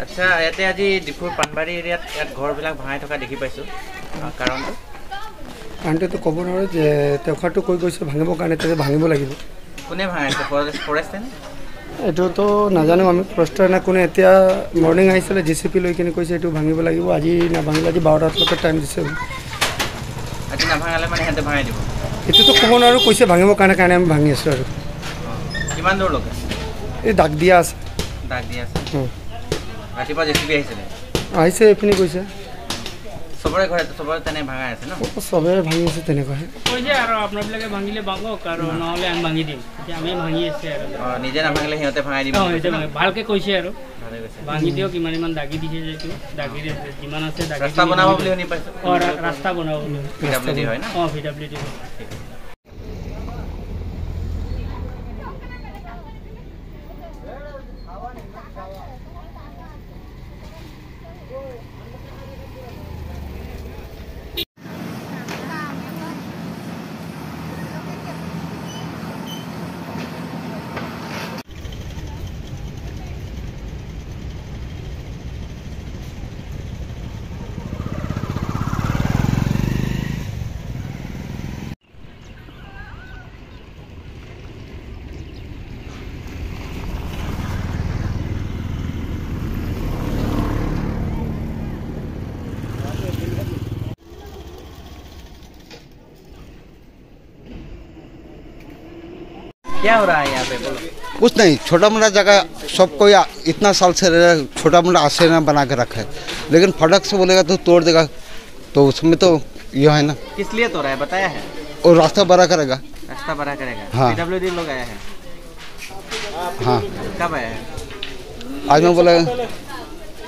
আচ্ছা ইয়াতে আজি ডিফুৰ পানবাৰী এৰিয়াত ইয়াত ঘৰবিলাক ভাঙাই থকা দেখি পাইছোঁ কাৰণটো ক'ব নোৱাৰোঁ যে তেওঁখাৰটো কৈ গৈছে ভাঙিবৰ কাৰণে তেতিয়া ভাঙিব লাগিব কোনে ভাঙাইছে ফৰেষ্ট নে এইটোতো নাজানো আমি ফৰেষ্টৰ নে কোনে এতিয়া মৰ্ণিং আহিছিলে JCP লৈ কিনে কৈছে এইটো ভাঙিব লাগিব আজি নাভাঙিলে আজি 12টালৈকে টাইম দিছে আজি নাভাঙালে মানে সিহঁতে ভাঙাই দিব এইটোতো ক'ব নোৱাৰোঁ কৈছে ভাঙিবৰ কাৰণে আমি ভাঙি আছোঁ আৰু কিমান দূৰলৈকে এই দাগ দিয়া আছে ৰাতিপুৱা JCP আহিছে এইপিনি কৈছে সবৰে ঘৰতে সবৰে তেনে ভাঙাই আছে ন সবৰে ভাঙি আছে তেনেকুৱাহে কৈছে আৰু আপোনালোকে ভাঙিলে ভাঙক আৰু নহ'লে আমি ভাঙি দিম এতিয়া আমি ভাঙি আছে আৰু নিজে নাভাঙিলে সিহঁতে ভাঙাই দিব ভালকৈ কৈছে আৰু ভাঙি দিয়ক ইমান দাগি দিছে যিটো দাগি যিমান আছে ৰাস্তা বনাব বুলি শুনি পাইছোঁ ৰাস্তা বনাব বুলি PWD হয় না PWD क्या हो रहा है यहाँ पे बोलो कुछ नहीं छोटा मोटा जगह सब कोई इतना साल से छोटा मोटा आश्रय बना के रखा है लेकिन फटक से बोलेगा तो तोड़ देगा तो उसमें तो यह है ना किस लिए तोड़ा है बताया है और रास्ता बड़ा करेगा हाँ PWD लोग आया है हाँ कब आया है आज मैं बोला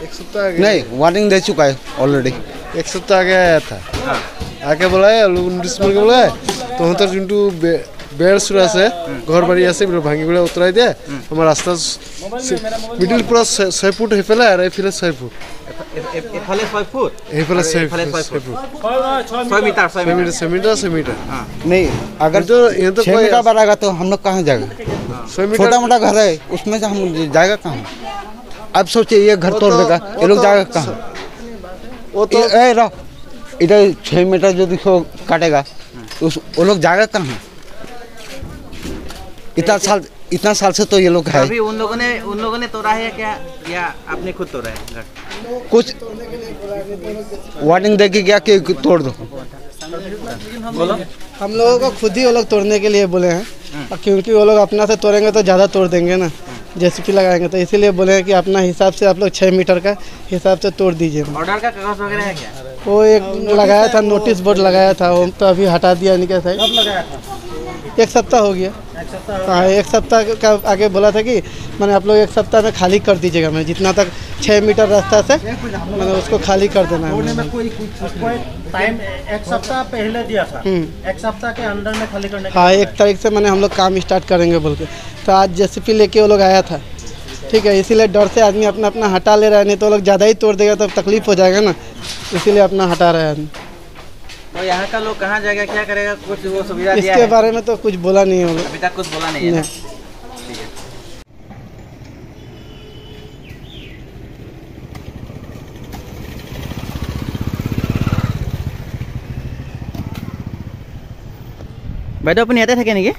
एक सप्ताह नहीं वार्निंग दे चुका है ऑलरेडी एक सप्ताह आगे आया था आके बोला है बोला है तो हम जो बेर सुरा से घर बाड़ी আছে ভাঙি গুলা উতৰাই দিয়ে আমাৰ ৰাস্তা মিডল পুৰা 6 ফুট হেফালে আৰু এফালে 6 ফুট এফালে 6 ফুট এফালে 6 ফুট 6 मीटर नहीं अगर जो ये तो 6 मीटर बढ़ाएगा तो हम लोग कहाँ जाएगा छोटा मोटा घर है उसमें से हम जाएगा कहाँ अब सोचिए ये घर तोड़ देगा ये लोग जाएगा कहाँ वो तो इधर 6 मीटर जो देखो काटेगा वो लोग जाएगा कहाँ इतना साल से तो ये लोग है अभी उन लोगों ने तोड़ा है क्या या आपने खुद तोड़ा है घर कुछ वार्निंग देके क्या कि तोड़ दो बोलो हम लोगों को खुद ही वो लोग तोड़ने के लिए बोले हैं क्योंकि वो लोग अपना से तोड़ेंगे तो ज़्यादा तोड़ देंगे ना JCP लगाएंगे तो इसीलिए बोले हैं कि अपना हिसाब से आप लोग 6 मीटर का हिसाब से तोड़ दीजिए ऑर्डर का कागज वगैरह है क्या वो एक लगाया था नोटिस बोर्ड लगाया था वो तो अभी हटा दिया नहीं क्या कब लगाया था एक सप्ताह हो गया हाँ एक सप्ताह का आगे बोला था कि मैंने आप लोग एक सप्ताह में खाली कर दीजिएगा मैं जितना तक 6 मीटर रास्ता से मैंने उसको खाली कर देना है कोई टाइम एक सप्ताह पहले दिया था एक सप्ताह के अंदर में खाली करने हाँ 1 तारीख से मैंने हम लोग काम स्टार्ट करेंगे बोल के तो आज JCP लेके वो लोग आया था ठीक है इसीलिए डर से आदमी अपना अपना हटा ले रहा है नहीं तो लोग ज़्यादा ही तोड़ देगा तो तकलीफ हो जाएगा ना इसीलिए अपना हटा रहा है आदमी तो यहाँ का लोग कहाँ जाएगा क्या करेगा कुछ वो सुविधा दिया इसके बारे में तो कुछ बोला नहीं होगा अभी तक कुछ बोला नहीं है ठीक है বাইদেউ আপুনি ইয়াতে থাকে নেকি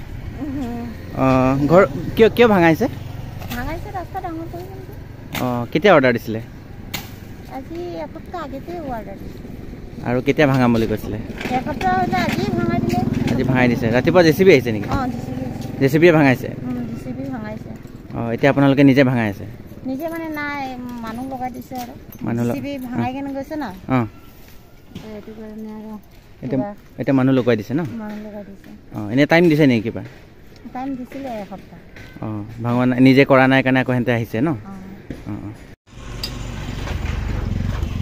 ঘৰ কিয় ভাঙাইছে ৰাস্তা ডাঙৰ কৰি কেতিয়া অৰ্ডাৰ দিছিলে আজি এসপ্তাহ আগতে অৰ্ডাৰ দিছিলে আৰু কেতিয়া ভাঙাম বুলি কৈছিলে এসপ্তাহ হ'লে আজি ভাঙাই দিছে ৰাতিপুৱা JCP আহিছে নেকি JCP ভাঙাইছে এতিয়া আপোনালোকে নিজে ভাঙাই আছে নিজে মানে নাই মানুহ লগাই দিছে আৰু JCP ভাঙাই কেনে গৈছে না এইটো কাৰণে আৰু এতিয়া মানুহ লগাই দিছে ন মানুহ লগাই দিছে এনে টাইম দিছে নেকি কিবা টাইম দিছিলে এসপ্তাহ ভাঙা নিজে কৰা নাই কাৰণে আকৌ হেঁতে আহিছে ন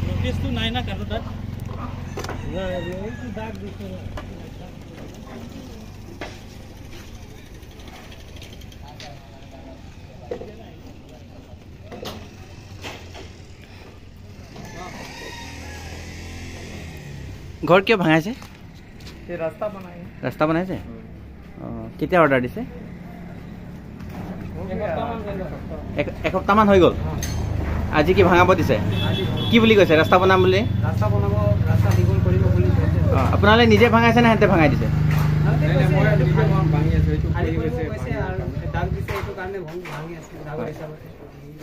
নটিছটো নাই না কাৰো তাত घर क्यों भाঙাইছে ये रास्ता बनाइছে কেতিয়া অৰ্ডাৰ দিছে এসপ্তাহমান হৈ গ'ল আজি কি ভাঙাব দিছে কি বুলি কৈছে ৰাস্তা বনাম বুলি ৰাস্তা বনাব ৰাস্তা দীঘল কৰিব বুলি কৈছে আপোনালোকে নিজে ভাঙাইছে নে হেঁতে ভাঙাই দিছে দাগ দিছে এইটো কাৰণে ভাঙি আছে দাগৰ হিচাপত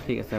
ঠিক আছে